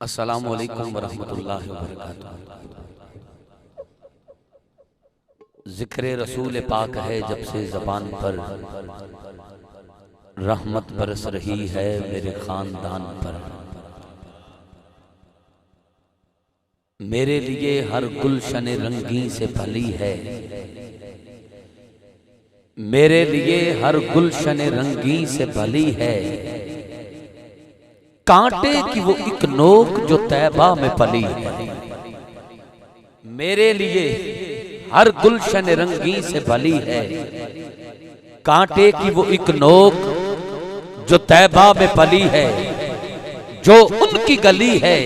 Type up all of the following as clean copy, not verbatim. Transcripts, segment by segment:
अस्सलामु अलैकुम वरहमतुल्लाहि वबरकातुहू। ज़िक्र रसूल पाक है जब से ज़बान पर, रहमत बरस रही है मेरे खानदान पर। मेरे लिए हर गुलशन रंगी से भली है, मेरे लिए हर गुलशन रंगी से भली है। कांटे की वो एक नोक जो तैबा में पली है। मेरे लिए हर गुलशन रंगी से भली है, कांटे की वो एक नोक जो तैबा में पली है। जो उनकी गली है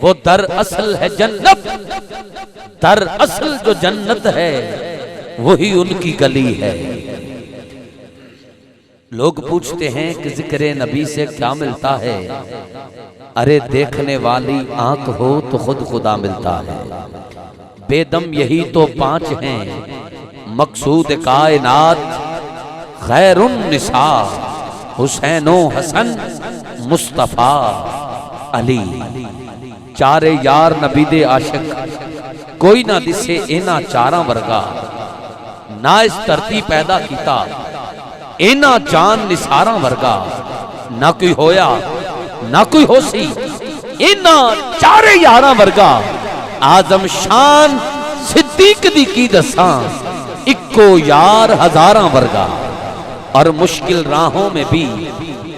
वो दर असल है जन्नत, दर असल जो जन्नत है वही उनकी गली है। लोग पूछते हैं कि जिक्र नबी से क्या मिलता है। अरे देखने वाली आंख हो तो खुद खुदा मिलता है। बेदम यही तो 5 हैं मकसूद कायनात, खैरुन निसा हुसैनो हसन मुस्तफा अली। चारे यार नबी दे आशिक कोई ना दिसे इना चारा वर्गा। ना इस धरती पैदा कीता इना जान निसारा वर्गा। ना कोई होया ना कोई होसी इना चारे यारा वर्गा। आजम शान सिद्दीक दी की दसा इक्को यार हजारा वर्गा। और मुश्किल राहों में भी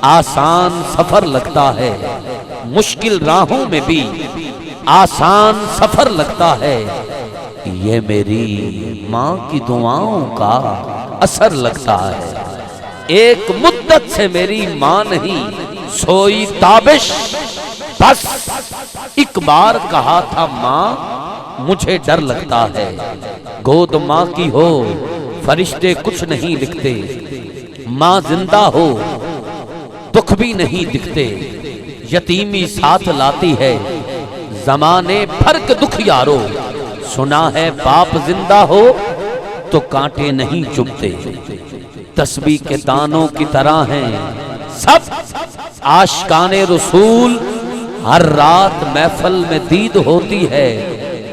आसान सफर लगता है, मुश्किल राहों में भी आसान सफर लगता है। ये मेरी माँ की दुआओं का असर लगता है। एक मुद्दत से मेरी माँ नहीं सोई ताबिश, बस एक बार कहा था माँ मुझे डर लगता है। गोद माँ की हो फरिश्ते कुछ नहीं लिखते, माँ जिंदा हो दुख भी नहीं दिखते। यतीमी साथ लाती है जमाने भर के दुख यारो। सुना है बाप जिंदा हो तो कांटे नहीं चुभते। तस्बीह के दानों की तरह हैं सब आशिकाने रसूल। हर रात महफल में दीद होती है,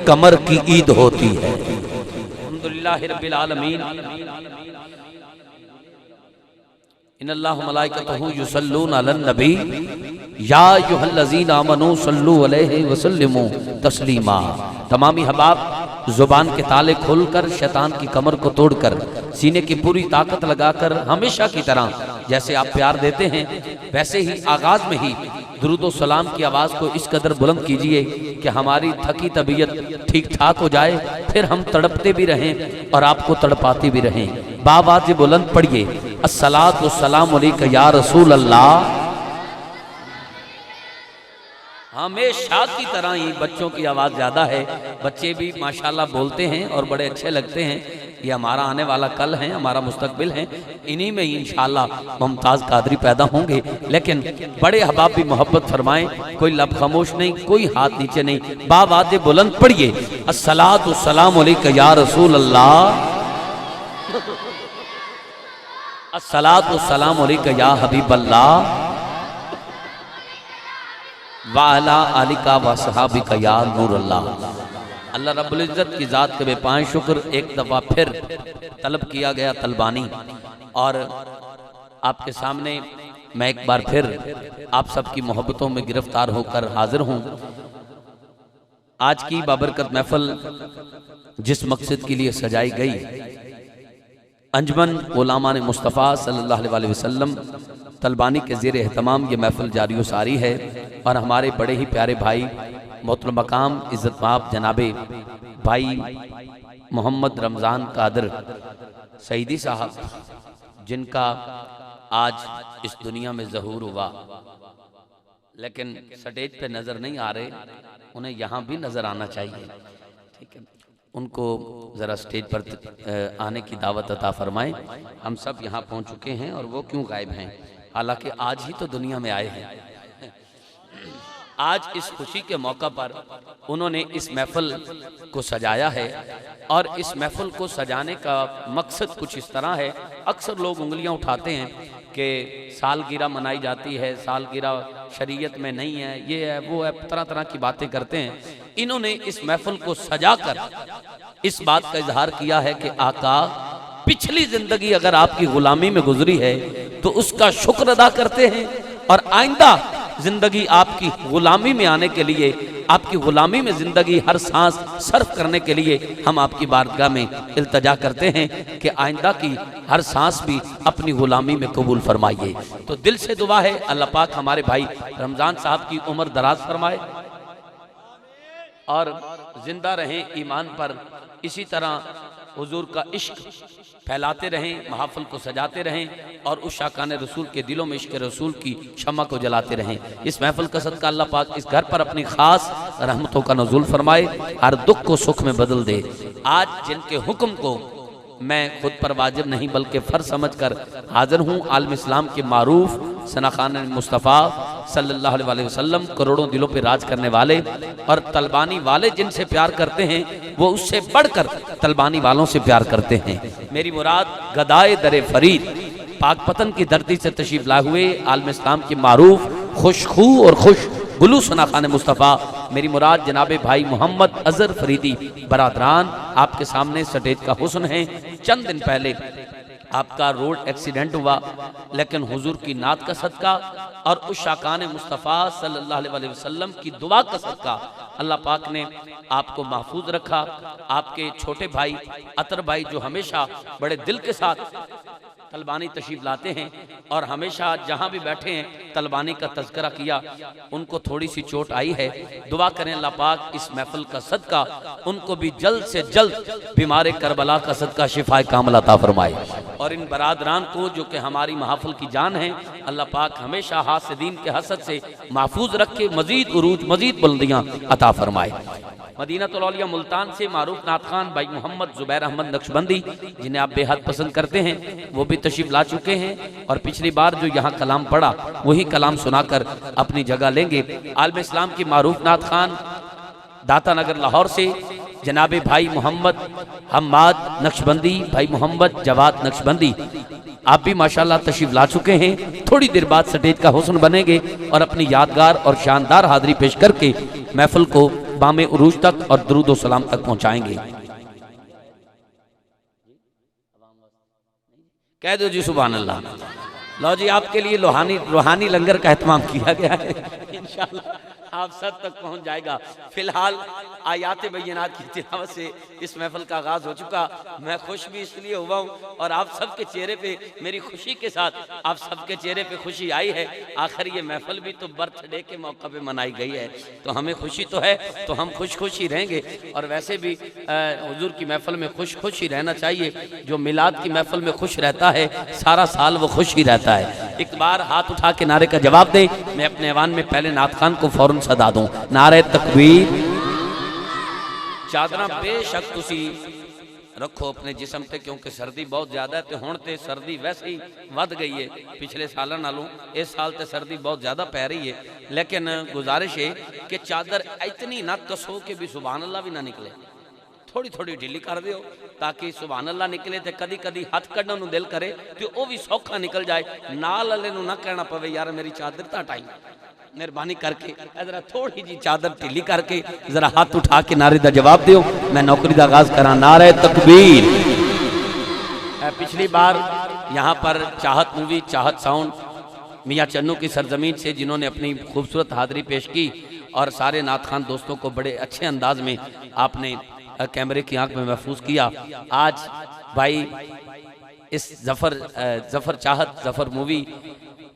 कमर की ईद होती है। अल्हम्दुलिल्लाह रब्बिल आलमीन। इन्नल्लाह मलाइकतहू युसल्लूना अलन नबी या अय्युहल्लज़ीना आमनू सल्लू अलैहि वसल्लिमू तस्लीमा। तमामी हबाब जुबान के ताले खोलकर शैतान की कमर को तोड़कर सीने की पूरी ताकत लगाकर हमेशा की तरह जैसे आप प्यार देते हैं वैसे ही आगाज में ही दुरूद सलाम की आवाज़ को इस कदर बुलंद कीजिए कि हमारी थकी तबीयत ठीक ठाक हो जाए, फिर हम तड़पते भी रहें और आपको तड़पाते भी रहें। बावाज़ बुलंद पढ़िए अस्सलातु वस्सलामु अलैका या रसूल अल्लाह। हमेशा की तरह ही बच्चों की आवाज़ ज़्यादा है। बच्चे भी माशाल्लाह बोलते हैं और बड़े अच्छे लगते हैं। ये हमारा आने वाला कल है, हमारा मुस्तकबिल है। इन्हीं में ही इंशाल्लाह मुमताज़ कादरी पैदा होंगे। लेकिन बड़े अहबाब भी मोहब्बत फरमाएं, कोई लब खामोश नहीं, कोई हाथ नीचे नहीं। बावाज़े बुलंद पढ़िए, अस्सलातु सलाम अलैका या रसूल अल्लाह, अस्सलातु सलाम अलैका या हबीब अल्लाह, वाला आलिका व सहाबिका या नूर अल्लाह। अल्लाह रब्बुल इज़्ज़त की ज़ात के बेपाएँ शुक्र, एक दफ़ा फिर तलब किया गया तलबानी, और आपके सामने मैं एक बार फिर आप सबकी मोहब्बतों में गिरफ्तार होकर हाजिर हूँ। आज की बाबरकत महफिल जिस मकसद के लिए सजाई गई, अंजमन उलमाए मुस्तफ़ा सल्लल्लाहु अलैहि वसल्लम तलबानी के ज़ेर एहतमाम ये महफिल जारी सारी है। और हमारे बड़े ही प्यारे भाई मोहतरम मकाम इज़्ज़त माब जनाबे भाई मोहम्मद रमज़ान कादर सईदी साहब, जिनका आज इस दुनिया में ज़हूर हुआ, लेकिन स्टेज पे नज़र नहीं आ रहे, उन्हें यहाँ भी नज़र आना चाहिए। ठीक है, उनको ज़रा स्टेज पर आने की दावत अता फरमाएं। हम सब यहाँ पहुँच चुके हैं और वो क्यों गायब हैं, हालांकि आज ही तो दुनिया में आए हैं। आज इस खुशी के मौका पर उन्होंने इस महफिल को सजाया है, और इस महफिल को सजाने का मकसद कुछ इस तरह है। अक्सर लोग उंगलियां उठाते हैं कि सालगिरह मनाई जाती है, सालगिरह शरीयत में नहीं है, ये है वो है, तरह तरह की बातें करते हैं। इन्होंने इस महफिल को सजाकर इस बात का इजहार किया है कि आका, पिछली जिंदगी अगर आपकी गुलामी में गुजरी है तो उसका शुक्र अदा करते हैं, और आइंदा जिंदगी आपकी गुलामी में आने के लिए, आपकी गुलामी में जिंदगी हर सांस सर्फ करने के लिए हम आपकी बारगाह में इल्तजा करते हैं कि आइंदा की हर सांस भी अपनी गुलामी में कबूल फरमाइए। तो दिल से दुआ है अल्लाह पाक हमारे भाई रमज़ान साहब की उम्र दराज फरमाए और जिंदा रहें ईमान पर। इसी तरह हुजूर का इश्क फैलाते रहें, महफिल को सजाते रहें, और उस शाकान रसूल के दिलों में इश्क रसूल की शम्मा को जलाते रहें। इस महफिल का सदका अल्लाह पाक इस घर पर अपनी खास रहमतों का नज़ुल फरमाए, हर दुख को सुख में बदल दे। आज जिनके हुक्म को मैं खुद पर वाजिब नहीं बल्कि फ़र्ज समझकर हाजिर हूँ, आलम इस्लाम के मारूफ सनाखान मुस्तफ़ा सल्लल्लाहु अलैहि वसल्लम, करोड़ों दिलों पे राज करने वाले और तलबानी वाले जिनसे प्यार करते हैं वो उससे बढ़कर तलबानी वालों से प्यार करते हैं। मेरी मुराद गदाए दरे फरीद पाकपतन की धरती से तशरीफ लाए हुए आलम इस्लाम के मारूफ खुशखू और खुश गुलू सनाखान मुस्तफ़ा, मेरी मुराद जनाबे भाई मोहम्मद अजहर फरीदी बरादरान आपके सामने स्टेज का हुस्न है। चंद दिन पहले आपका रोड एक्सीडेंट हुआ, लेकिन हुजूर की नात का सदका और उस शाकान मुस्तफ़ा सल्लल्लाहु अलैहि वसल्लम की दुआ का सदका अल्लाह पाक ने आपको महफूज रखा। आपके छोटे भाई अतर भाई जो हमेशा बड़े दिल के साथ तलबानी तशरीफ लाते हैं और हमेशा जहाँ भी बैठे हैं तलबानी का तज़किरा किया, उनको थोड़ी सी चोट आई है। दुआ करें अल्लाह पाक इस महफिल का सदका उनको भी जल्द से जल्द बीमार करबला का सदका शिफाए कामिल अता फरमाए, और इन बरादरान को जो कि हमारी महफिल की जान है अल्लाह पाक हमेशा हासिदीन के हसद से महफूज रखे, मजीद उरूज मजीद बुलंदियाँ अता फरमाए। मदीनतुल औलिया मुल्तान से मारूफ नात खान भाई मोहम्मद जुबैर अहमद नक्शबंदी, जिन्हें आप बेहद पसंद करते हैं, वो भी तशरीफ ला चुके हैं और पिछली बार जो यहाँ कलाम पढ़ा वही कलाम सुनाकर अपनी जगह लेंगे। आलम इस्लाम की मारूफ नात खान दाता नगर लाहौर से जनाबे भाई मोहम्मद हम्माद नक्शबंदी, भाई मोहम्मद जवाद नक्शबंदी, आप भी माशाल्लाह तशरीफ ला चुके हैं। थोड़ी देर बाद स्टेज का हुस्न बनेंगे और अपनी यादगार और शानदार हाजिरी पेश करके महफिल को बामे उरूज तक और दरूद व सलाम तक पहुंचाएंगे। कह दो जी सुभान अल्लाह। लो जी, आपके लिए रूहानी लंगर का एहतमाम किया गया है, इंशाअल्लाह आप सब तक पहुंच जाएगा। फिलहाल आयात बैयनात की तिलावत से इस महफिल का आगाज हो चुका। मैं खुश भी इसलिए हुआ हूँ और आप सबके चेहरे पे मेरी खुशी के साथ आप सबके चेहरे पे खुशी आई है। आखिर ये महफिल भी तो बर्थडे के मौका पे मनाई गई है, तो हमें खुशी तो है, तो हम खुश खुश ही रहेंगे। और वैसे भी हुजूर की महफिल में खुश खुश ही रहना चाहिए। जो मिलाद की महफिल में खुश रहता है सारा साल वो खुश ही रहता है। एक बार हाथ उठा के नारे का जवाब दें। मैं अपने ऐवान में पहले नात खान को फौरन सदा दूं। नारे तकबीर। चादरा बेशक तुसी रखो अपने जिसम ते, क्योंकि सर्दी बहुत ज्यादा है। तो हुण ते सर्दी वैसे ही वध गई है पिछले सालों नालों। इस साल ते सर्दी बहुत ज्यादा पै रही है, लेकिन गुजारिश है कि चादर इतनी ना कसो कि भी सुभान अल्लाह भी ना निकले। थोड़ी थोड़ी ढीली कर दियो ताकि सुभान अल्लाह निकले। तो कदी कदी हथ कढ़न नूं दिल करे तो वह भी सौखा निकल जाए। नाल वाले नूं ना कहना पवे यार मेरी चादर तो हटाई। मेहरबानी करके जरा थोड़ी जी चादर ढीली करके जरा हाथ उठा के नारे का जवाब दियो। मैं नौकरी का आगाज करा। नारे तकबीर। पिछली बार यहाँ पर चाहत मूवी, चाहत साउंड मियाँ चन्नू की सरजमीन से जिन्होंने अपनी खूबसूरत हाजिरी पेश की और सारे नात खान दोस्तों को बड़े अच्छे अंदाज में आपने कैमरे की आंख में महफूज किया। आज भाई इस जफर चाहत जफर मूवी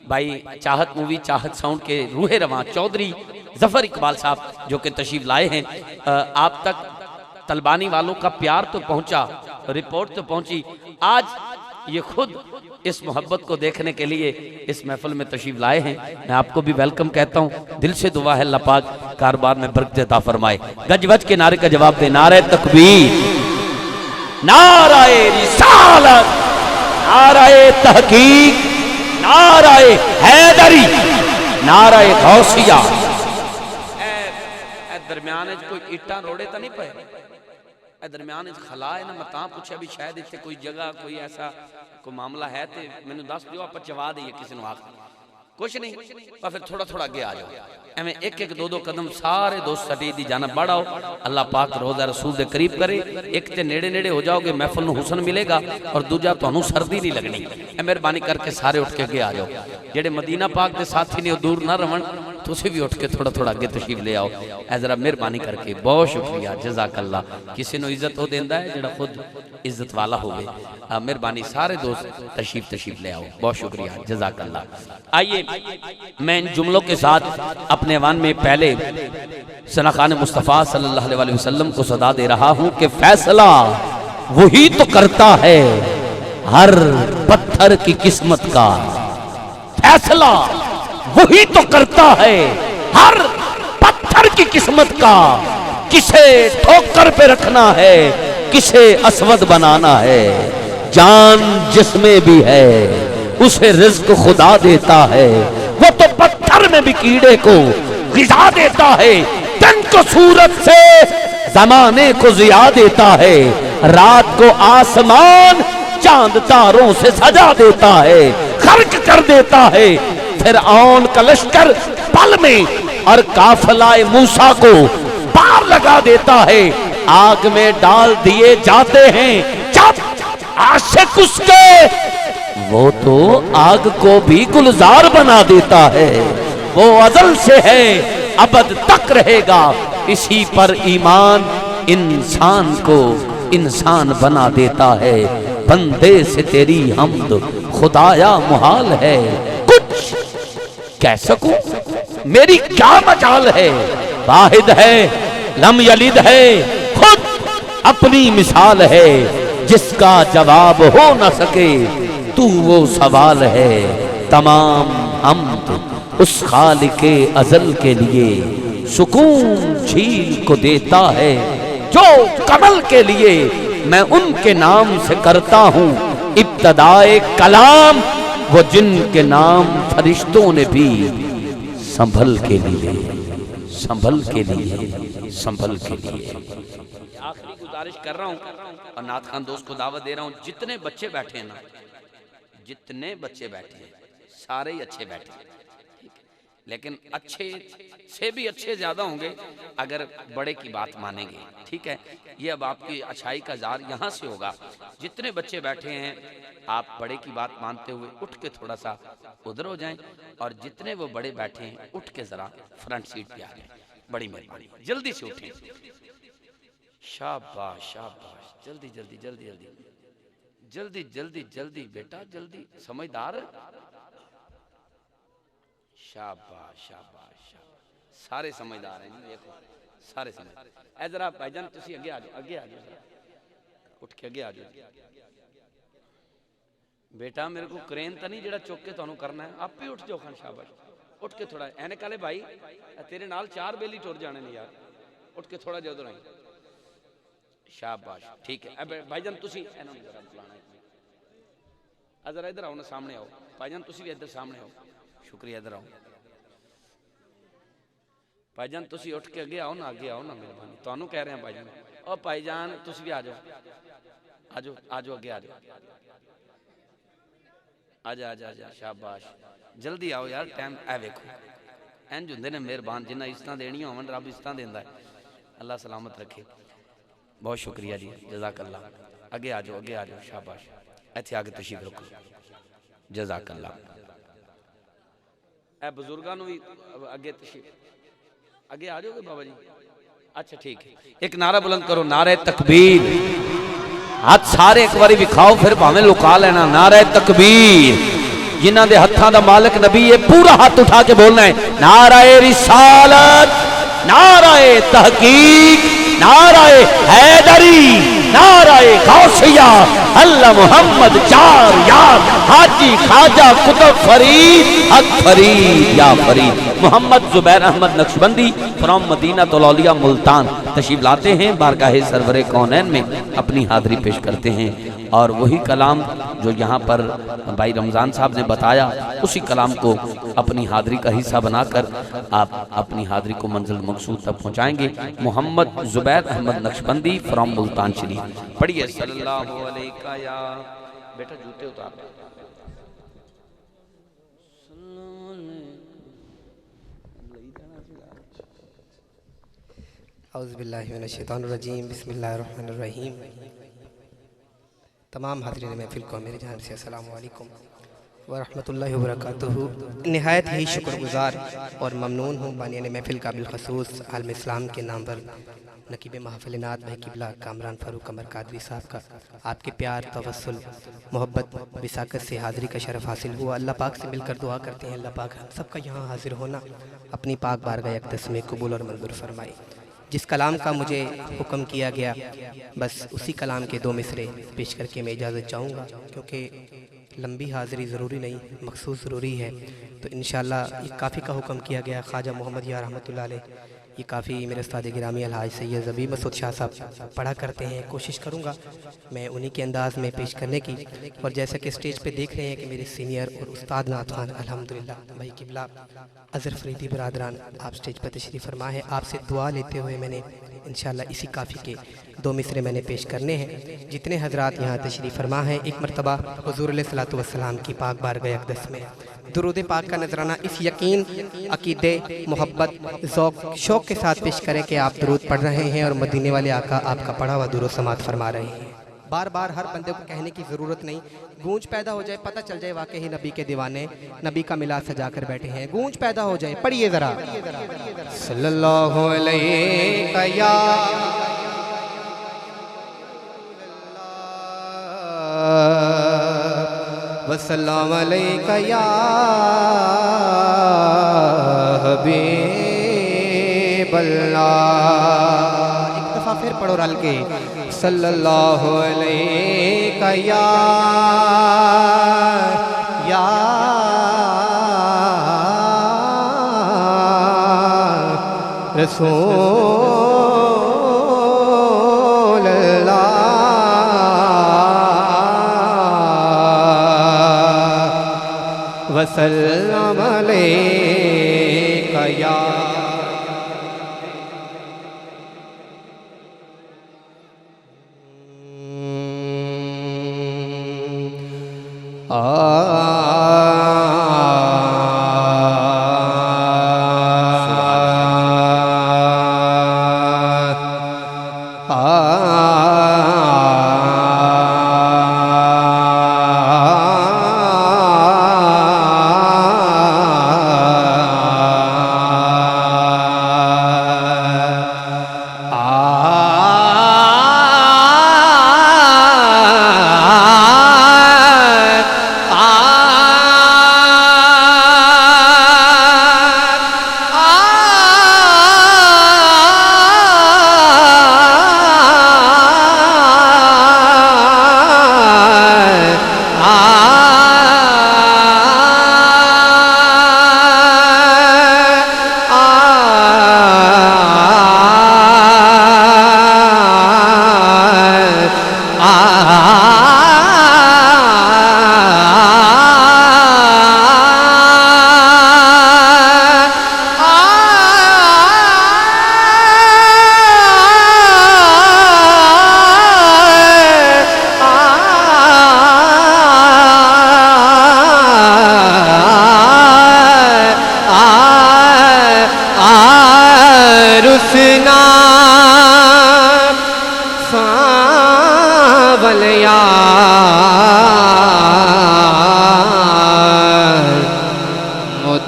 भाई चाहत मूवी चाहत साउंड के रूहे रवां चौधरी जफर इकबाल साहब जो कि तशरीफ लाए हैं। आप तक तलबानी वालों का प्यार तो पहुंचा, रिपोर्ट तो पहुंची। आज ये खुद इस मोहब्बत को देखने के लिए इस महफिल में तशरीफ लाए हैं। मैं आपको भी वेलकम कहता हूँ। दिल से दुआ है अल्लाह पाक कारोबार में बरकत अता फरमाए। गज वज के नारे का जवाब दे। नारे तकबीर, नारे रिसालत, नारे तहकीक, नाराए हैदरी, नाराए गौसिया। दरम्यान कोई इट्टा रोड़े तो नहीं पे? दरम्यान खला है ना। मैं ता पूछा भी शायद इतने कोई जगह कोई ऐसा कोई मामला है तो मैंने दस दियो, आप चवा दईए किसी ने आख। कुछ नहीं, पर फिर थोड़ा थोड़ा अगे आ जाओ। एवं एक एक दो दो कदम सारे दोस्त सटी दी जाना बढ़ाओ। अल्लाह पाक रोज़ा रसूल के करीब करे। एक तो नेड़े नेड़े हो जाओगे, महफिल नूं हुसन मिलेगा, और दूजा तुहानूं सर्दी नहीं लगनी। मेहरबानी करके सारे उठ के अगे आ जाओ। जेडे मदीना पाक के साथी ने दूर ना रहन, तुसीं भी उठ के थोड़ा थोड़ा अगे तशरीफ ले आओ। ऐ जरा मेहरबानी करके बहुत शुक्रिया, जज़ाकल्ला। किसी नूं इज्जत वो देंदा है जेड़ा खुद इज्जत वाला होवे। मेहरबानी सारे दोस्त तशरीफ ले आओ। बहुत शुक्रिया, जज़ाकल्ला। आइए मैं इन जुमलों के साथ अपने वान में पहले सनाखान मुस्तफ़ा सल्लल्लाहु अलैहि वसल्लम को सदा दे रहा हूं कि फैसला वही तो करता है हर पत्थर की किस्मत का। फैसला वही तो करता है हर पत्थर की किस्मत का। किसे ठोकर पे रखना है, किसे असवद बनाना है। जान जिसमें भी है उसे रिज्क खुदा देता है। वो तो पत्थर में भी कीड़े को ग़िज़ा देता है। दिन को सूरज से ज़माने को ज़िया देता है। रात को आसमान चांद तारों से सजा देता है। खर्क कर देता है फिरऔन का लश्कर पल में, और काफिलाए मूसा को पार लगा देता है। आग में डाल दिए जाते हैं जब आशिक उसके, वो तो आग को भी गुलजार बना देता है। वो अज़ल से है अबद तक रहेगा, इसी पर ईमान इंसान को इंसान बना देता है। बंदे से तेरी हम्द खुदाया मुहाल है, कुछ कह सकूं मेरी क्या मजाल है। वाहिद है लम यलिद है, खुद अपनी मिसाल है। जिसका जवाब हो न सके तू वो सवाल है। तमाम हम्द उस खालिके अज़ल के लिए, सुकून झील को देता है जो कमल के लिए। मैं उनके नाम से करता हूँ इब्तदाए कलाम, वो जिनके नाम फरिश्तों ने भी संभल के लिए, संभल के लिए, संभल के लिए। आखिरी गुजारिश कर रहा हूँ और नात खान दोस्त को दावत दे रहा हूँ, जितने बच्चे बैठे हैं ना, जितने बच्चे बैठे हैं सारे ही अच्छे बैठे हैं, लेकिन अच्छे से भी अच्छे ज्यादा होंगे अगर बड़े की बात मानेंगे। ठीक है, ये अब आपकी अच्छाई का जार यहाँ से होगा। जितने बच्चे बैठे हैं आप बड़े की बात मानते हुए उठ के थोड़ा सा उधर हो जाएं, और जितने वो बड़े बैठे हैं उठ के जरा फ्रंट सीट पे आ जाएं। बड़ी मेहरबानी, जल्दी से उठें। शाबाश शाबाश, जल्दी जल्दी जल्दी जल्दी जल्दी जल्दी जल्दी बेटा जल्दी, समझदार। शाबाश शाबाश शाबाश, सारे समझदार हैं। देखो सारे समझ। ए जरा भाईजान तुसी आगे आ जाओ, आगे आ जाओ, उठ के आगे आ जाओ। बेटा मेरे को क्रेन तो नहीं जेड़ा चुक के तुहानू करना है, आप ही उठ जाओ खान, शाबाश उठ के थोड़ा ऐनक वाले भाई तेरे नाल 4 बेली टुर जाने ने यार, उठ के थोड़ा जिहा उधर आई, शाबाश ठीक है। अब भाईजान तुसी इन्हां नूं जरा बुलाना है, जरा इधर आओ ना, सामने आओ भाईजान, तुसी भी इधर सामने आओ, शुक्रिया इधर आओ भाईजान, तुसी उठ के अगे आओ ना, अगे आओ ना, मेहरबानी तुहानू कह रहे हैं भाईजान, ओ भाईजान तुसी भी आ जाओ, आ जाओ आ जाओ, अगे आ जाओ, आजा आजा आजा, शाबाश जल्दी आओ यार, टाइम ए वेखो इंज हुंदे ने मेहरबान, जिन्ना इज्जतां देनियां होवन रब इज्जतां देंदा है, अल्लाह सलामत रखे। बहुत शुक्रिया जी, जज़ाकल्लाह, अगे आ जाओ, अगे आ जाओ, शाबाश इत्थे आके तशरीफ रखो, जज़ाकल्लाह। ए बुजुर्गां नूं भी अगे तशरीफ, अगे आ जाओगे बाबा जी, अच्छा ठीक है। एक नारा बुलंद करो, नारे तकबीर, हाथ सारे एक बारी विखाओ, फिर भावें लुका लेना, नारे तकबीर। जिन्हां दे हत्थां दा मालिक नबी है, पूरा हाथ उठा के बोलना है, नाराए रिसालत, नाराए तहकीक, नाराए हैदरी, नाराए गौसिया, अल्लाह मोहम्मद चार यार, हाजी खाजा कुतुब फरीद, हक फरीद या फरीद। मोहम्मद जुबैर अहमद नक्शबंदी फ्रॉम मदीना तौलिया मुल्तान तशरीफ लाते हैं, बारगाहे सरवरे कौनैन में अपनी हाजिरी पेश करते हैं, और वही कलाम जो यहाँ पर भाई रमज़ान साहब ने बताया, उसी कलाम को अपनी हाजिरी का हिस्सा बनाकर आप अपनी हाजिरी को मंजिल मकसूद तक पहुँचाएंगे। मोहम्मद जुबैर अहमद नक्शबंदी फ्रॉम मुल्तान शरीफ, पढ़िए सल्लल्लाहु अलैका या, बेटा जूते उतार, औज़ुबिल्लाहि मिनश्शैतानिर्रजीम, बिस्मिल्लाहिर्रहमानिर्रहीम। तमाम हाज़रीन महफ़िल को मेरी जान से अस्सलामु अलैकुम व रहमतुल्लाहि व बरकातुहू। नहायत ही शुक्रगुज़ार और ममनून हूँ बानियान महफ़िल का बिलख़ुसूस आलम इस्लाम के नाम पर नकीब महफ़िल नात भाई किबला कामरान फ़ारूक कमर कादरी साहब का आपके प्यार, तवस्सुल, मोहब्बत, बिसाकत से हाज़िरी का शरफ़ हासिल हुआ। अल्लाह पाक से मिलकर दुआ करते हैं, अल्लाह पाक हम सबका यहाँ हाज़िर होना अपनी पाक बारगाह अक़दस में कबूल और मंजूर फरमाए। जिस कलाम का मुझे हुक्म किया गया, बस उसी कलाम के 2 मिसरे पेश करके मैं इजाज़त चाहूँगा, क्योंकि लंबी हाज़िरी ज़रूरी नहीं, मखसूस ज़रूरी है। तो इंशाअल्लाह ये काफ़ी का हुक्म किया गया, ख्वाजा मोहम्मद या रहमतुल्लाह अलैह, ये काफ़ी मेरे उस्ताद गिरामी अलहाज सैयद ज़बी मसूद शाह साहब पढ़ा करते हैं। कोशिश करूँगा मैं उन्हीं के अंदाज़ में पेश करने की, और जैसा कि स्टेज पे देख रहे हैं कि मेरे सीनियर और उस्ताद नातखान अल्हम्दुलिल्लाह भाई किबला अज़हर फरीदी बरादरान आप स्टेज पर तशरीफ़ फरमा है। आपसे दुआ लेते हुए मैंने इंशाअल्लाह इसी काफ़ी के 2 मिसरे मैंने पेश करने हैं। जितने हजरात यहाँ तशरीफ़ फरमा है, एक मरतबा हुज़ूर अलैहिस्सलातु वस्सलाम की पाक बारगाह अक़दस में दुरूद पाक का नजराना इस यकीन, अकीदे, मोहब्बत, ज़ौक़, शौक़ के साथ पेश करें कि आप दुरूद पढ़ रहे हैं और मदीने वाले आका आपका पढ़ा हुआ दुरूद समात फरमा रहे हैं। बार बार हर बंदे को कहने की ज़रूरत नहीं, गूंज पैदा हो जाए, पता चल जाए वाकई ही नबी के दीवाने नबी का मिलाद सजा कर बैठे हैं। गूंज पैदा हो जाए, पढ़िए ज़रा सल्लल्लाहु अलैहि वसल्लम अलैका या हबीबल्लाह। एक दफ़ा फिर पढ़ो रल के, सल्लल्लाहु अलैका या रसूल अल्लाह वसल्लम अलैका या।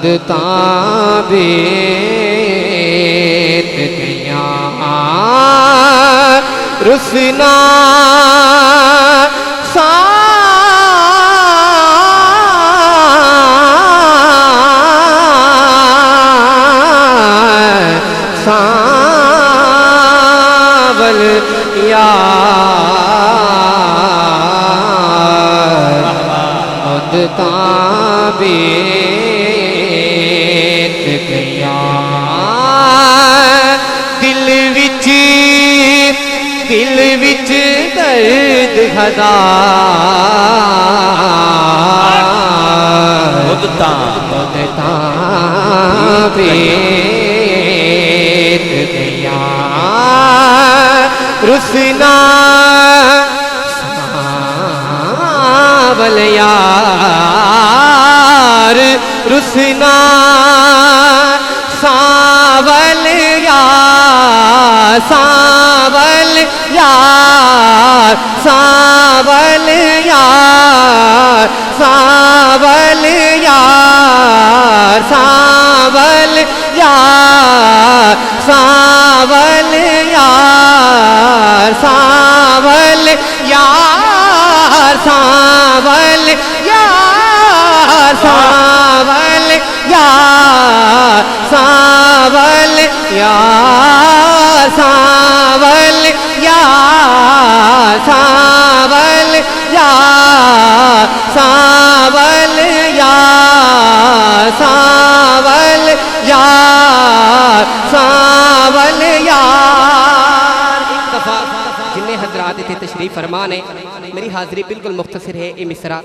मुद्ताबेत गया रुसना सावल यार मुद्ताबेत गया दिल विच दर्द हजार मुद्ताबेत गया रुसना सावल यार रुसना सावल यार सावल यार सावल यार सावल यार सावल यार सावल यार सावल यार सावल यार सावल यार सावल यार सावल यार सावल यार सावल यार सावल यार सावल यार। एक दफ़ा जिन्हें हजरात थे तशरीफ़ फरमा ने मेरी हाज़री बिल्कुल मुख्तसर है। ये मिसरा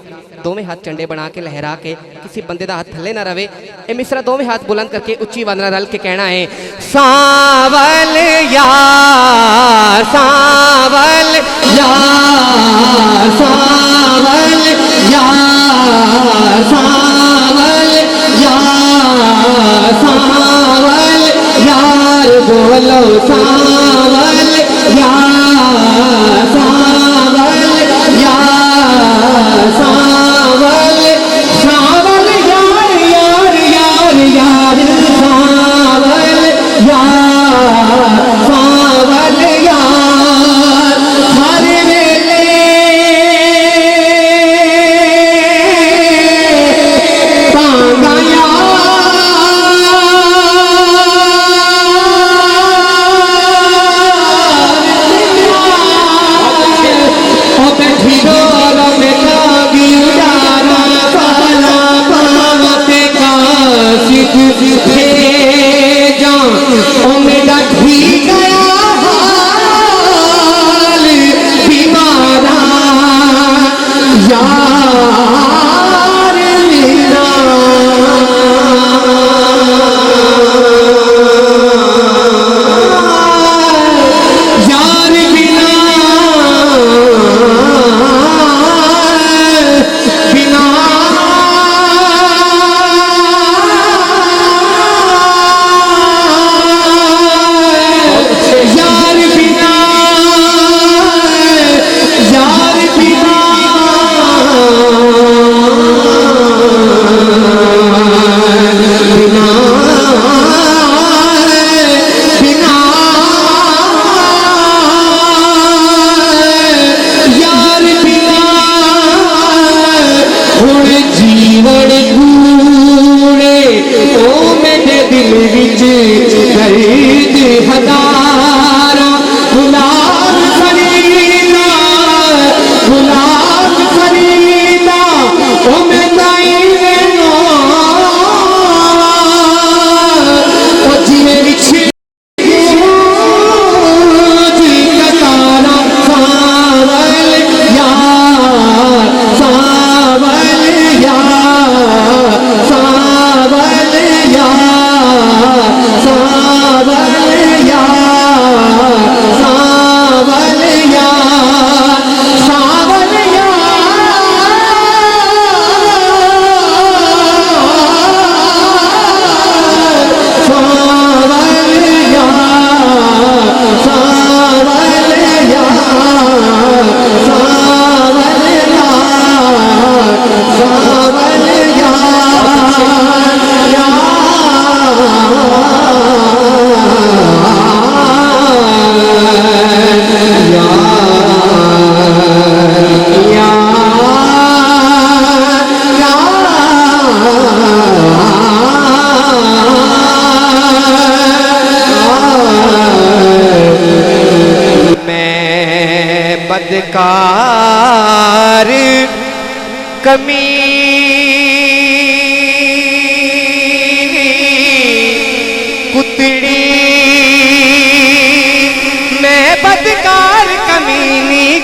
दोवें हाथ चंडे बना के लहरा के किसी बंदे का हाथ थले ना रवे। ये मिसरा दोवें हाथ बुलंद करके उच्ची आवाज़ नाल रल के कहना है सावल यार सावल यार सावल यार सावल यार सावल यार बोलो सावल यार सावल यार सावल सावल यार यार यार यार सावल यार सावल यार हर वेले तांगा यार।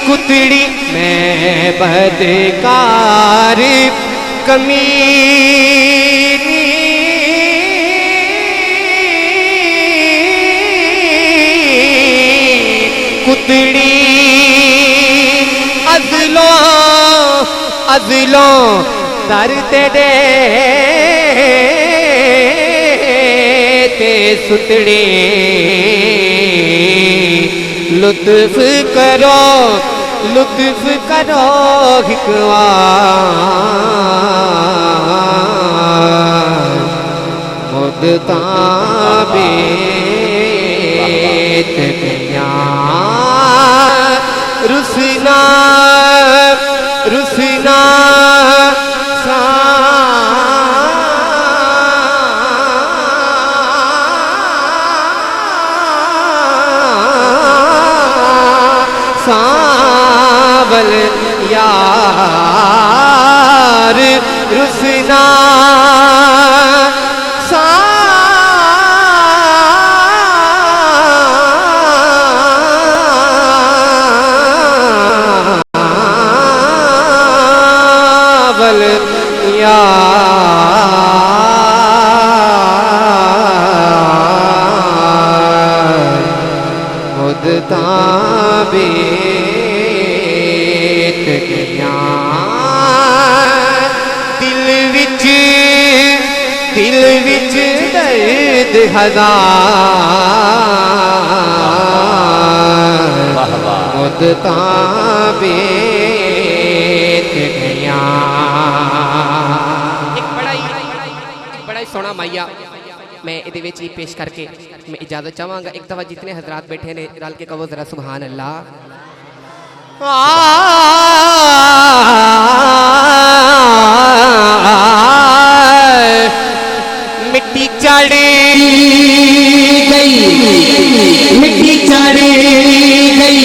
कुतड़ी मैं बदकार कमीनी कुतड़ी अजलों दर्द दे ते सुतड़ी लुत्फ करो हिकवार मुद्दता बेत रुसना सावल यार रुसना सावल यार मुद्दता बेत दिल विच दर्द हजार मुद्दता बेत एक बड़ा ही सोना माइया मैं ये पेश करके मैं इजाजत चाहवागा। एक दफा जितने हजरात बैठे ने रल के कहो जरा सुभान अल्लाह। मिट्टी चढ़ी गई मिट्टी चढ़ी गई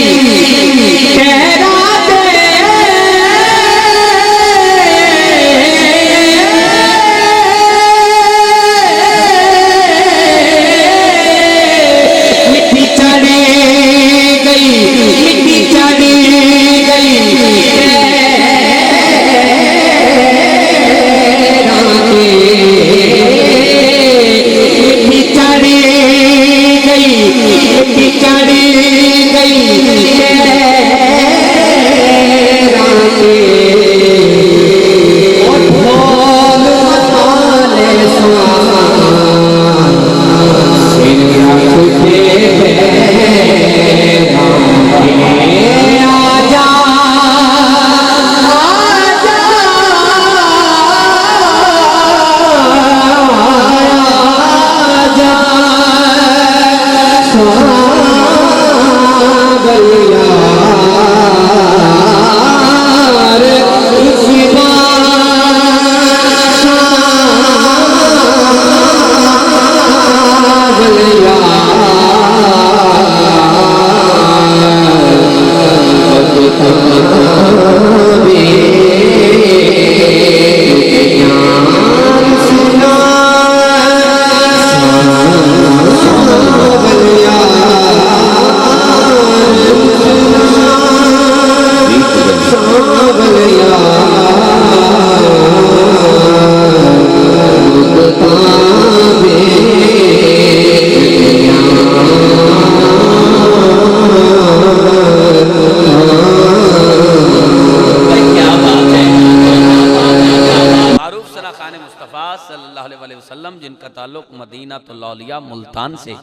जिनका ताल्लुक मदीना तो लौलिया मुल्तान से,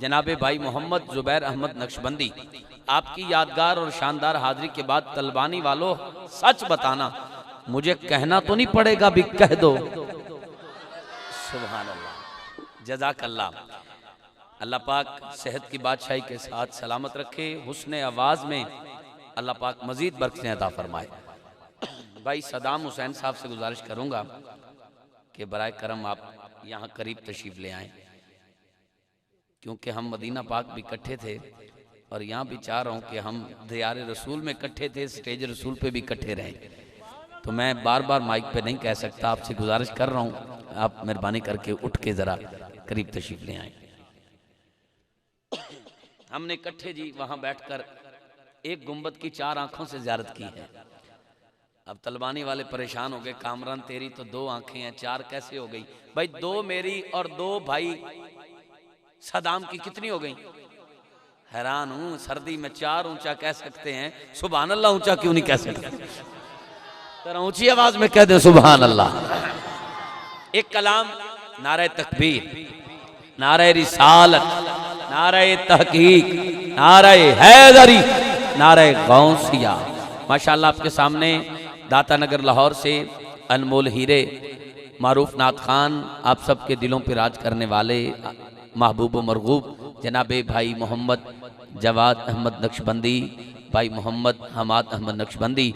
जनाबे भाई मोहम्मद जुबैर अहमद नक्शबंदी, आपकी यादगार और शानदार हाजिरी के बाद तलबानी वालों सच बताना, मुझे कहना तो नहीं पड़ेगा भी कह दो। सुभान अल्लाह, जज़ाकल्लाह। अल्लाह पाक सेहत की बादशाही के साथ सलामत रखे, हुस्न आवाज़ में अल्लाह पाक मजीद बरकतें अता फरमाए। भाई सदाम हुसैन साहब से गुजारिश करूँगा कि बराए करम आप यहाँ करीब तशरीफ़ ले आएँ, क्योंकि हम मदीना पाक भी इकट्ठे थे और यहाँ भी चाह रहा हूँ कि हम दियार रसूल में इकट्ठे थे, स्टेज रसूल पे भी इकट्ठे रहें। तो मैं बार बार माइक पे नहीं कह सकता, आपसे गुजारिश कर रहा हूँ आप मेहरबानी करके उठ के ज़रा करीब तशरीफ़ ले आएँ। हमने इकट्ठे जी वहाँ बैठकर एक गुंबद की 4 आंखों से ज़ियारत की है। अब तलबानी वाले परेशान हो गए, कामरान तेरी तो 2 आंखें हैं, 4 कैसे हो गई? भाई 2 मेरी और 2 भाई सदाम की कितनी हो गई? हैरान हूं, सर्दी में 4 ऊंचा कह सकते हैं, सुभान अल्लाह ऊंचा क्यों नहीं कह सकते? जरा ऊंची आवाज में कह दे सुभान अल्लाह। एक कलाम नारे तकबीर, नारे रिसालत, नारे तहकीक, नारे हैदरी, नारे गौसिया। माशाअल्लाह आपके सामने दाता नगर लाहौर से अनमोल हीरे मारूफ नाथ खान, आप सबके दिलों पर राज करने वाले महबूब मरगूब जनाब भाई मोहम्मद जवाद अहमद नक्शबंदी, भाई मोहम्मद हमाद अहमद नक्शबंदी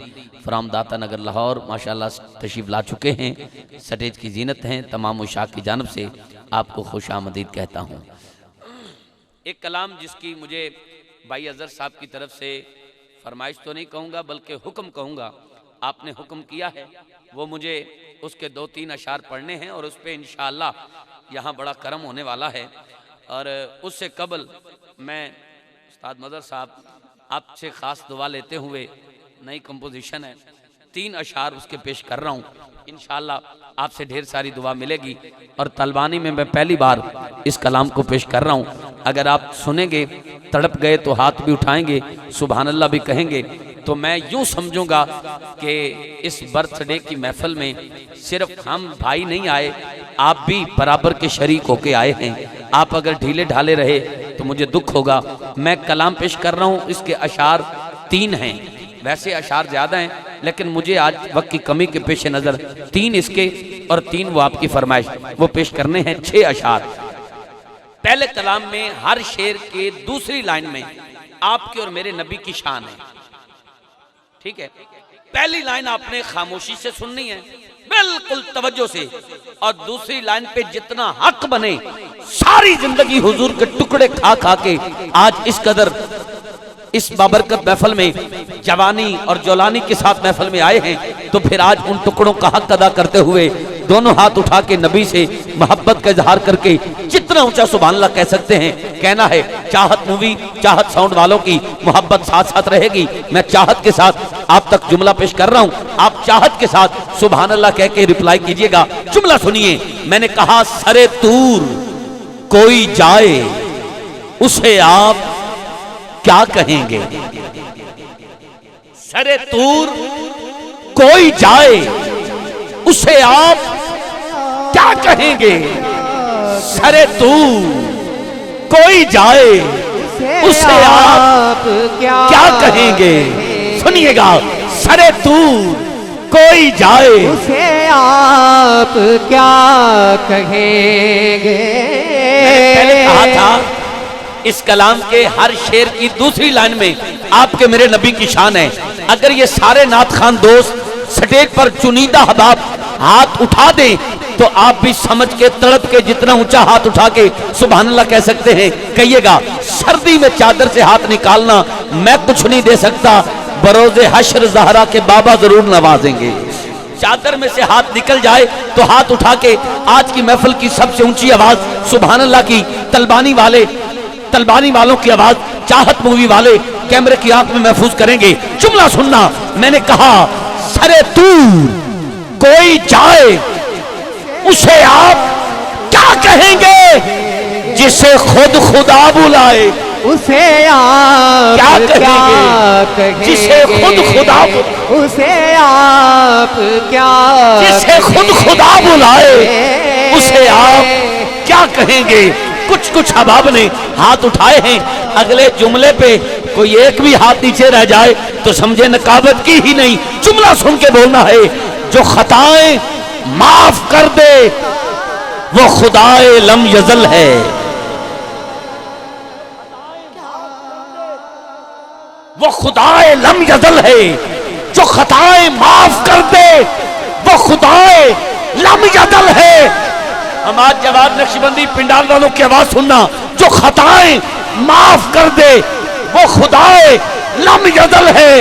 फ्राम दाता नगर लाहौर माशाअल्लाह तशरीफ़ ला चुके हैं। स्टेज की जीनत हैं, तमाम उशाक की जानब से आपको खुश आमदीद कहता हूँ। एक कलाम जिसकी मुझे भाई अज़हर साहब की तरफ से फरमाइश तो नहीं कहूँगा बल्कि हुक्म कहूँगा, आपने हुक्म किया है, वो मुझे उसके 2-3 अशार पढ़ने हैं और उस पर इंशाअल्लाह यहाँ बड़ा करम होने वाला है। और उससे कबल मैं उस्ताद मदर साहब आपसे ख़ास दुआ लेते हुए, नई कंपोजिशन है, 3 अशार उसके पेश कर रहा हूँ। इंशाअल्लाह आपसे ढेर सारी दुआ मिलेगी। और तलबानी में मैं पहली बार इस कलाम को पेश कर रहा हूँ। अगर आप सुनेंगे, तड़प गए तो हाथ भी उठाएंगे, सुभान अल्लाह भी कहेंगे, तो मैं यूँ समझूंगा कि इस बर्थडे की महफिल में सिर्फ हम भाई नहीं आए, आप भी बराबर के शरीक होके आए हैं। आप अगर ढीले ढाले रहे तो मुझे दुख होगा। मैं कलाम पेश कर रहा हूँ, इसके अशार 3 हैं, वैसे अशार ज़्यादा हैं लेकिन मुझे आज वक्त की कमी के पेश नज़र 3 इसके और 3 वो आपकी फरमाइश, वो पेश करने हैं। 6 अशार। पहले कलाम में हर शेर के दूसरी लाइन में आपके और मेरे नबी की शान है, ठीक है? पहली लाइन आपने खामोशी से सुननी है, बिल्कुल तवज्जो से, और दूसरी लाइन पे जितना हक बने सारी जिंदगी हुजूर के टुकड़े खा खा के आज इस कदर इस बाबरकत महफिल में जवानी और जौलानी के साथ महफिल में आए हैं, तो फिर आज उन टुकड़ों का हक अदा करते हुए दोनों हाथ उठा के नबी से मोहब्बत का इजहार करके जितना ऊंचा सुभान अल्लाह कह सकते हैं कहना है। चाहत मूवी, चाहत साउंड वालों की मोहब्बत साथ साथ रहेगी। मैं चाहत के साथ आप तक जुमला पेश कर रहा हूँ, आप चाहत के साथ सुभान अल्लाह कह के रिप्लाई कीजिएगा। जुमला सुनिए, मैंने कहा सरे तूर कोई जाए उसे आप क्या कहेंगे? सरे तूर कोई जाए उसे आप क्या कहेंगे? सरे तूर कोई जाए उसे आप क्या कहेंगे? सुनिएगा, सरे तूर कोई जाए उसे आप क्या कहेंगे? मैंने कहा था इस कलाम के हर शेर की दूसरी लाइन में आपके मेरे नबी की शान है। अगर ये सारे नात खान दोस्त स्टेज पर चुनिंदा हबाब हाथ उठा दें तो आप भी समझ के तड़प के जितना ऊंचा हाथ उठा के सुभान अल्लाह कह सकते हैं। कहिएगा, सर्दी में चादर से हाथ निकालना मैं कुछ नहीं दे सकता, बरोज़े हश्र ज़हरा के बाबा जरूर नवाजेंगे। चादर में से हाथ निकल जाए तो हाथ उठा के आज की महफिल की सबसे ऊंची आवाज सुभान अल्लाह की, तलबानी वालों की आवाज चाहत मूवी वाले कैमरे की आंख में महफूज करेंगे। जुमला सुनना, मैंने कहा सरे तूर कोई जाए उसे आप क्या कहेंगे? जिसे खुद खुदा बुलाए उसे आप क्या कहेंगे? जिसे खुद खुदा उसे आप क्या जिसे खुद खुदा बुलाए उसे आप क्या कहेंगे? कुछ कुछ अहबाब ने हाथ उठाए हैं। अगले जुमले पे कोई एक भी हाथ नीचे रह जाए तो समझे नकाबत की ही नहीं। जुमला सुन के बोलना है, जो खताएं माफ कर दे वो खुदाए लम यजल है। वो खुदाए लम यजल है, जो खताएं माफ कर दे वो खुदाए लम यजल है। हमारे जवाब नक्शबंदी पिंडाल वालों की आवाज सुनना, जो खताएं माफ कर दे वो खुदाए लम यजल है,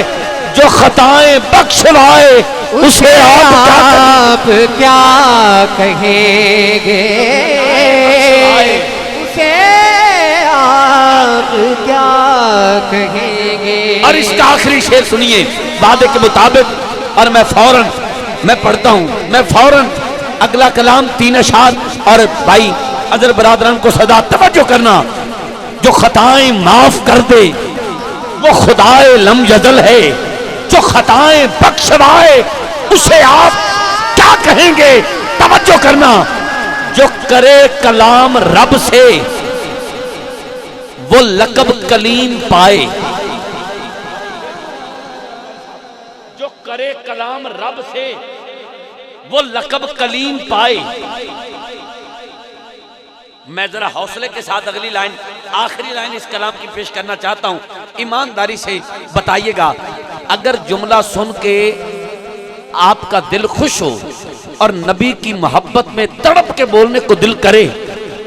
जो खताएं बख्शवाए उसे आप क्या कहेंगे? उसे आप क्या कहेंगे? और इसका आखिरी शेर सुनिए वादे के मुताबिक। और मैं पढ़ता हूँ, मैं फौरन अगला कलाम 3 अशार। और भाई अजर बरादरान को सदा तवज्जो करना, जो खताएं माफ कर दे वो खुदाए लम यज़ल है, जो खताएं बख्शवाए उसे आप क्या कहेंगे? तवज्जो करना, जो करे कलाम रब से वो लकब कलीम पाए, जो करे कलाम रब से वो लकब कलीम पाए। मैं जरा हौसले के साथ अगली लाइन, आखिरी लाइन इस कलाम की पेश करना चाहता हूं। ईमानदारी से बताइएगा, अगर जुमला सुन के आपका दिल खुश हो और नबी की मोहब्बत में तड़प के बोलने को दिल करे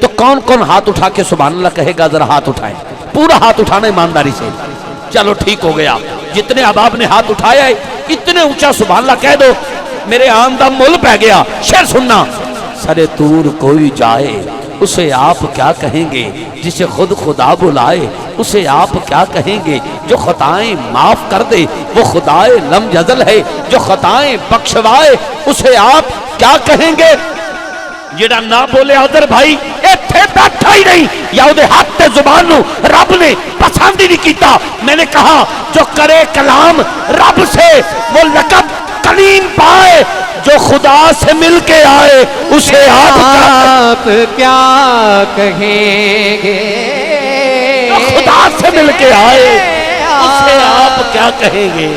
तो कौन कौन हाथ उठा के सुभान अल्लाह कहेगा? जरा हाथ उठाएं, पूरा हाथ उठाना ईमानदारी से। चलो ठीक हो गया, जितने अहबाब ने हाथ उठाया है इतने ऊंचा सुभान अल्लाह कह दो, मेरे आमदम मुल पै गया। शेर सुनना, सरे तूर कोई जाए उसे आप क्या कहेंगे? जिसे खुद खुदा बुलाए उसे आप क्या कहेंगे? जो खताएं माफ कर दे वो खुदाए लम यज़ल है, जो खताएं बख्शवाए उसे आप क्या कहेंगे? जेड़ा ना बोले उधर भाई इत्थे बैठा ही नहीं, या उदे हाथ ते जुबान नू रब ने पसंद ही नहीं किया। मैंने कहा जो करे कलाम रब से वो लकब कलीम पाए, जो खुदा से मिलके आए उसे आप क्या कहेंगे? जो खुदा से मिलके आए उसे आप क्या कहेंगे?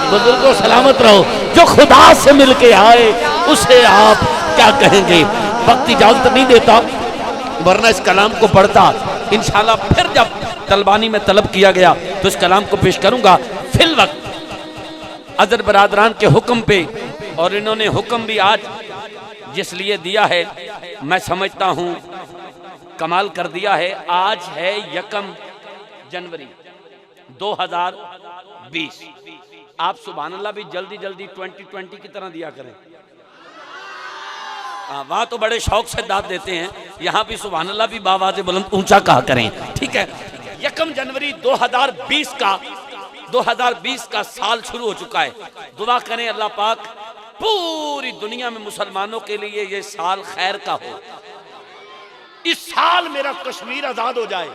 बुजुर्गों सलामत रहो, जो खुदा से मिलके आए उसे आप क्या कहेंगे? वक्त इजाजत नहीं देता, वरना इस कलाम को पढ़ता इंशाल्लाह। फिर जब तलबानी में तलब किया गया तो इस कलाम को पेश करूंगा। फिल वक्त अजर बरादरान के हुक्म पे, और इन्होंने हुक्म भी आज जिस लिए दिया है मैं समझता हूं कमाल कर दिया है। आज है 1 जनवरी 2020। आप सुभान अल्लाह भी जल्दी जल्दी 2020 की तरह दिया करें। वहां तो बड़े शौक से दाद देते हैं, यहाँ भी सुभान अल्लाह भी बावाज़े बुलंद ऊंचा कहा करें, ठीक है। 1 जनवरी 2020 का साल शुरू हो चुका है। दुआ करें अल्लाह पाक पूरी दुनिया में मुसलमानों के लिए ये साल खैर का हो। इस साल मेरा कश्मीर आजाद हो जाए,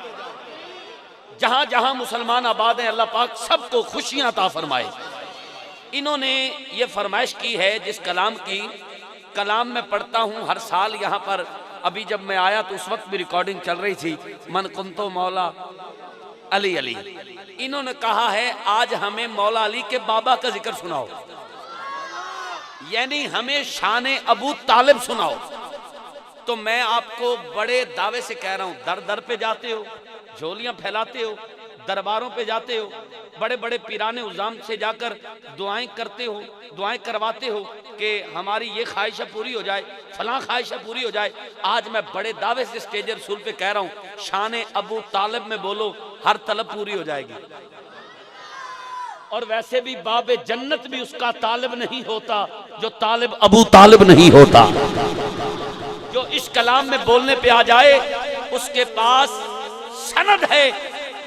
जहां जहां मुसलमान आबाद हैं अल्लाह पाक सबको खुशियां अता फरमाए। इन्होंने ये फरमाइश की है जिस कलाम में पढ़ता हूँ हर साल यहाँ पर। अभी जब मैं आया तो उस वक्त भी रिकॉर्डिंग चल रही थी, मन कुंतो मौला अली अली। इन्होंने कहा है आज हमें मौला अली के बाबा का जिक्र सुनाओ, यानी हमें शान अबू तालिब सुनाओ। तो मैं आपको बड़े दावे से कह रहा हूं, दर दर पे जाते हो, झोलियां फैलाते हो, दरबारों पे जाते हो, बड़े बड़े पीराने उज़ाम से जाकर दुआएं करते हो, दुआएं करवाते हो कि हमारी ये ख्वाहिश पूरी हो जाए, फलां ख्वाहिश पूरी हो जाए। आज मैं बड़े दावे से स्टेज रसूल पे कह रहा हूँ, शान अबू तालिब में बोलो हर तलब पूरी हो जाएगी। और वैसे भी बाबे जन्नत भी उसका तालिब नहीं होता जो तालिब अबू तालिब नहीं होता। जो इस कलाम में बोलने पे आ जाए उसके पास सनद है,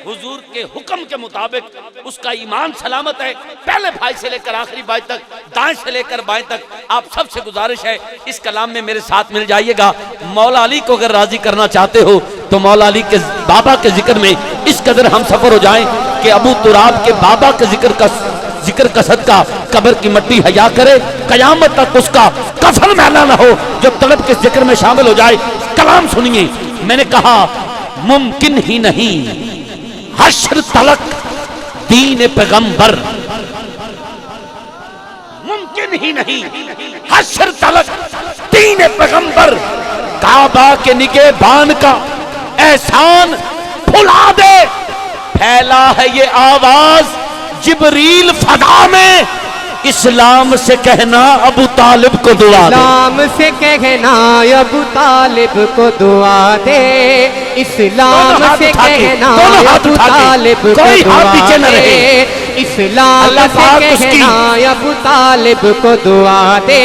हुजूर के हुक्म के मुताबिक उसका ईमान सलामत है। पहले भाई से लेकर आखिरी भाई तक, दाएं से लेकर बाएं तक। आप सबसे गुजारिश है इस कलाम में मेरे साथ मिल जाइएगा। मौला अली को अगर राजी करना चाहते हो तो मौला अली के बाबा के जिक्र में इस कदर हम सफर हो जाएं कि अबू तुराब के बाबा के जिक्र का सदका कब्र की मिट्टी हया करे, कयामत तक उसका कफन मैला ना हो जो तलब के जिक्र में शामिल हो जाए। कलाम सुनिए, मैंने कहा मुमकिन ही नहीं हश्र तलक दीन पैगंबर, मुमकिन ही नहीं हश्र तलक दीन पैगंबर। काबा के निगहबान का एहसान भुला दे, फैला है ये आवाज जिब्रील फदा में, इस्लाम से कहना अबू तालिब को दुआ दे। इस्लाम से कहना अबू तालिब को दुआ दे, इस्लाम से कहना अबू तालिब को दुआ दे, इस्लाम से कहना अबू तालिब को दुआ दे,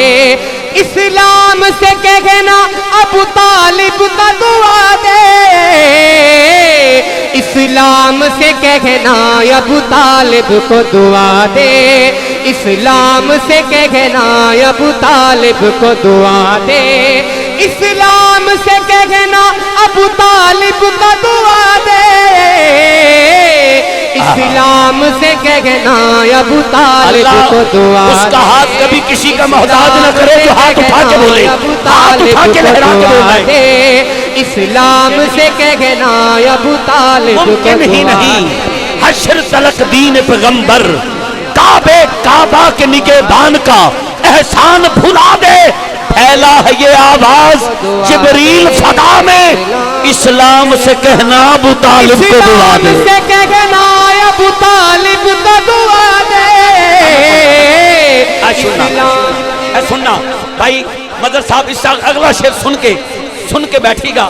इस्लाम से कहना अबू तालिब को दुआ दे, इस्लाम से कहना अबू तालिब को दुआ दे, इस्लाम से कहना अबू तालिब को दुआ दे, इस्लाम से कहना अबू तालिब को दुआ दे, इस्लाम से कहना अबू तालिब को दुआ दे। उसका हाथ कभी किसी का मोहताज न करे, जो हाथ उठा के बोले, हाथ उठा के लहरा के बोले। इस्लाम से कहना अबू तालिब को मुमकिन ही नहीं हश्र तलक दीन पैगंबर, काबे काबा के निगहबान का एहसान भुला दे। फैला है ये आवाज जिब्रील फदा में, इस्लाम से कहना अबू तालिब को दुआ दे, इस्लाम से कहना अबू तालिब को दुआ दे। सुनना भाई मदर साहब, इस अगला शेर सुन के बैठिएगा।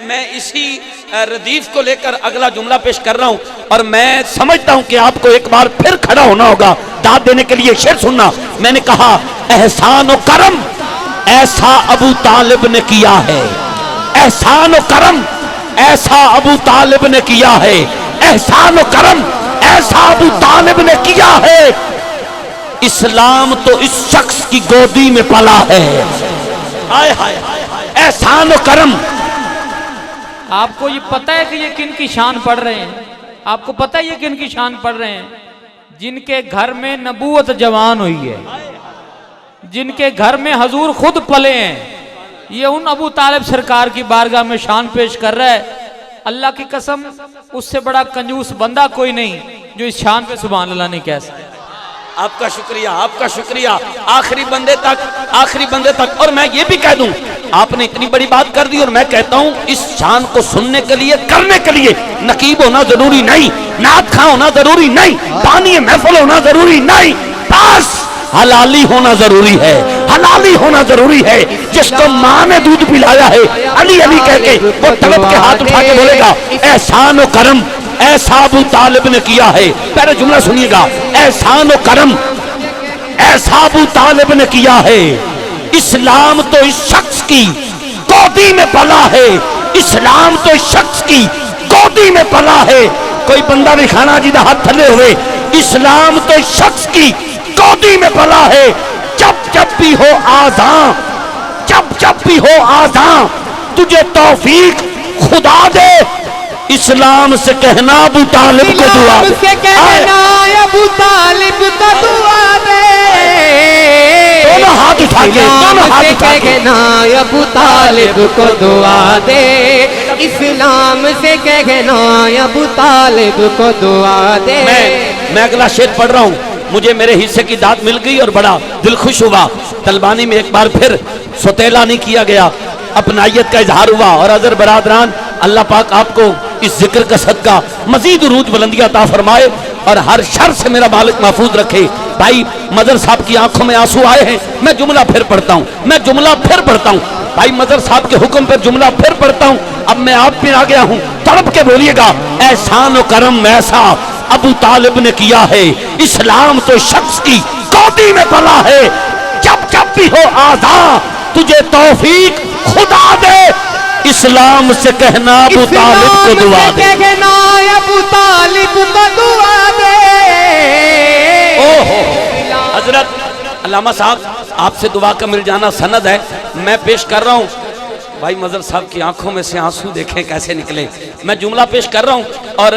मैं इसी रदीफ को लेकर अगला जुमला पेश कर रहा हूं और मैं समझता हूं कि आपको एक बार फिर खड़ा होना होगा दाद देने के लिए। शेर सुनना, मैंने कहा एहसान और करम ऐसा अबू तालिब ने किया है, एहसान और करम ऐसा अबू तालिब ने किया है, एहसान और करम ऐसा अबू तालिब ने किया है। इस्लाम तो इस शख्स की गोदी में पला है। हाय हाय एहसान और करम। आपको ये पता है कि ये किन की शान पढ़ रहे हैं? आपको पता है ये किन की शान पढ़ रहे हैं? जिनके घर में नबूवत जवान हुई है, जिनके घर में हजूर खुद पले हैं, ये उन अबू तालिब सरकार की बारगाह में शान पेश कर रहा है। अल्लाह की कसम, उससे बड़ा कंजूस बंदा कोई नहीं जो इस शान पे सुभान अल्लाह नहीं कह सकता। आपका शुक्रिया, आपका शुक्रिया। आखिरी बंदे तक। और मैं ये भी कह दूं, आपने इतनी बड़ी बात कर दी और मैं कहता हूं इस शान को सुनने के लिए, करने के लिए नकीब होना जरूरी नहीं, नात खां होना जरूरी नहीं, पानी महफिल होना जरूरी नहीं, बस हलाली होना जरूरी है, हलाली होना जरूरी है। जिसको माँ ने दूध पिलाया है, अली अली कह के वो तड़प के हाथ उठा के बोलेगा एहसान और करम ऐसा अबू तालिब ने किया है। पहले जुमला सुनिएगा, एहसान और करम ऐसा अबू तालिब ने किया है। इस्लाम तो इस शख्स की गोदी में पला है, इस्लाम तो इस शख्स की गोदी में पला है। कोई बंदा भी खाना जिदा हाथ थले हुए, इस्लाम तो इस शख्स की गोदी में पला है। जब भी हो आज़ां, जब भी हो आज़ां, तुझे तौफीक खुदा दे। इस्लाम से कहना अबू तालिब को दुआ दे, से कहना अबू तालिब को दुआ दे। दोनों हाथ उठा के, दोनों हाथ उठा के कहना अबू तालिब को दुआ दे, इस्लाम से कहना अबू तालिब को दुआ दे। मैं अगला शेर पढ़ रहा हूं, मुझे मेरे हिस्से की दाद मिल गई और बड़ा दिल खुश हुआ। तलबानी में एक बार फिर सौतेला नहीं किया गया, अपनाइयत का इजहार हुआ। और अज़र बरादरान, अल्लाह पाक आपको इस जिक्र का सदका मजीद रूज बुलंदियां अता फरमाए और हर शर से मेरा मालिक महफूज रखे। भाई मदर साहब की आंखों में आंसू आए हैं, मैं जुमला फिर पढ़ता हूँ, भाई मदर साहब के हुक्म पर जुमला फिर पढ़ता हूँ। अब मैं आप में आ गया हूँ, तड़प के बोलिएगा एहसान और करम ऐसा अबू तालिब ने किया है। इस्लाम तो शख्स की गोदी में पला है। जब भी हो आज़ां, तुझे तौफीक खुदा दे। इस्लाम से कहना अबू तालिब को दुआ दे, कहना अबू तालिब को दुआ दे। ओहो हजरत अल्लामा साहब, आपसे दुआ का मिल जाना सनद है। मैं पेश कर रहा हूँ, भाई मजर साहब की आंखों में से आंसू देखें कैसे निकले। मैं जुमला पेश कर रहा हूँ और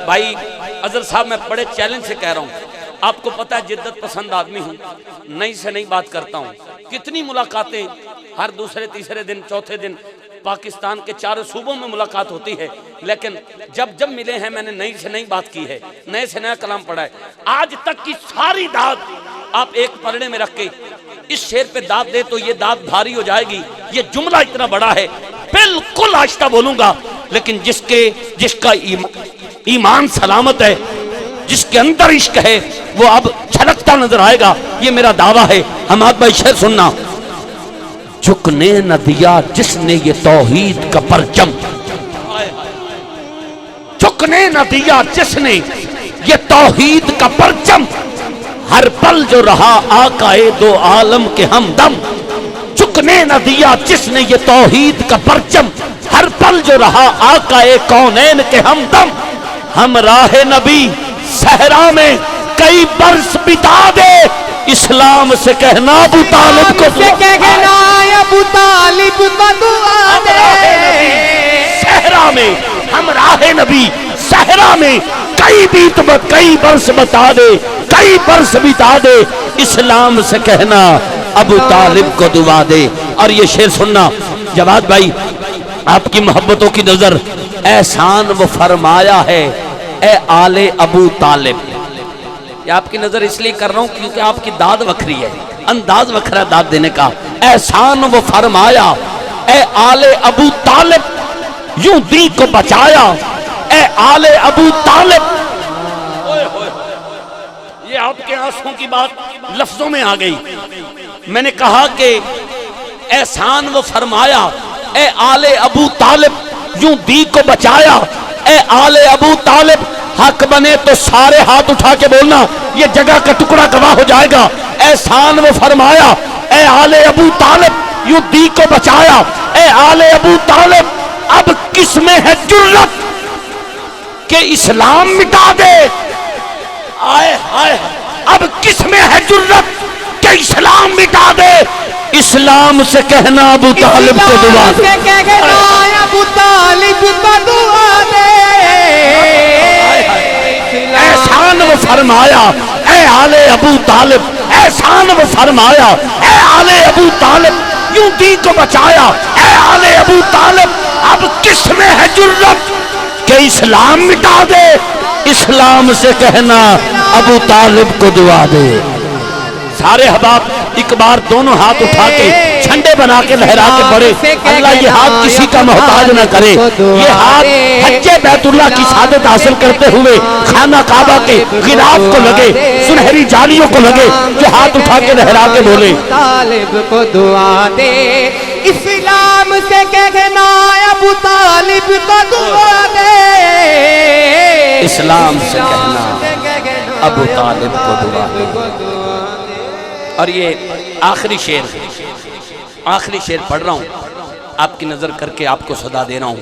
भाई अजहर साहब, मैं बड़े चैलेंज से कह रहा हूँ, आपको पता है जिद्दत पसंद आदमी हूँ, नई से नई बात करता हूँ। कितनी मुलाकातें हर दूसरे तीसरे दिन चौथे दिन पाकिस्तान के चारों सूबों में मुलाकात होती है, लेकिन जब मिले हैं मैंने नई से नई बात की है, नए से नया कलाम पढ़ा है। आज तक की सारी दाद आप एक पलड़े में रख के इस शेर पे दाद दे तो ये दाद भारी हो जाएगी। ये जुमला इतना बड़ा है, बिल्कुल आहिस्ता बोलूंगा, लेकिन जिसका ईमान सलामत है, जिसके अंदर इश्क है, वो अब छलकता नजर आएगा। ये मेरा दावा है। हमाद भाई शेर सुनना, झुकने न दिया जिसने ये तौहीद का परचम, झुकने न दिया जिसने ये तौहीद का परचम, हर पल जो रहा आकाए दो आलम के हमदम। झुकने न दिया जिसने ये तौहीद का परचम, हर पल जो रहा आका ए कौनैन के हमदम। हम राहे नबी सहरा में कई बरस बिता दे, इस्लाम से कहना अबू तालिब को दुआ दे। सहरा में हम राहे नबी सहरा में कई बरस बता दे, कई बरस बिता दे, इस्लाम से कहना अबू तालिब को दुआ दे। और ये शेर सुनना जवाद भाई, आपकी मोहब्बतों की नजर एहसान वो फरमाया है ए आले अबू तालिब। ये आपकी नजर इसलिए कर रहा हूं क्योंकि आपकी दाद वखरी है, अंदाज वखरा दाद देने का। एहसान वो फरमाया ए आले अबू तालिब, यूं दी को बचाया ए आले अबू तालिब। ये आपके आंसुओं की बात लफ्जों में आ गई। मैंने कहा कि एहसान वो फरमाया ए आले अबू तालिब, यूं दी को बचाया ए आले अबू तालिब। हक बने तो सारे हाथ उठा के बोलना, ये जगह का टुकड़ा गवाह हो जाएगा। एहसान वो फरमाया ए आले अबू तालिब, यूं दी को बचाया ए आले अबू तालिब। अब किसमें है जुर्रत के इस्लाम मिटा दे, आए हाय। अब किसमें है जुर्रत के इस्लाम मिटा दे, इस्लाम से कहना अबू तालिब को दुआ दे। अबू तालिब को दुआ दे। एहसान वो फरमाया ए आले अबू तालिब, एहसान वो फरमाया ए आले अबू तालिब, यूं दी को बचाया ए आले अबू तालिब। अब किसमें है जुर्रत के इस्लाम मिटा दे, इस्लाम से कहना अबू तालिब को दुआ दे। सारे हबाब एक बार दोनों हाथ उठा के झंडे बना के लहरा के पड़े। अल्लाह ये हाथ किसी का मोहताज न करे, ये हाथ हज्जे बैतुल्लाह की सादत हासिल करते हुए खाना काबा के गिलाफ को लगे, सुनहरी जालियों को लगे, जो हाथ उठा के लहरा के बोले तालिब को दुआ दे, इस्लाम से कहना अबू तालिब को दुआ दे। इस्लाम से कहना अबू तालिब को दुआ दे। और ये आखिरी शेर पढ़ रहा हूं, आपकी नजर करके आपको सदा दे रहा हूं।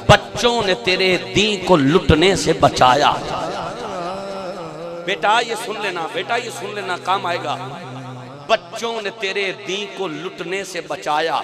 बच्चों ने तेरे दी को लुटने से बचाया। बेटा ये सुन लेना, बेटा ये सुन लेना, काम आएगा। बच्चों ने तेरे दी को लुटने से बचाया,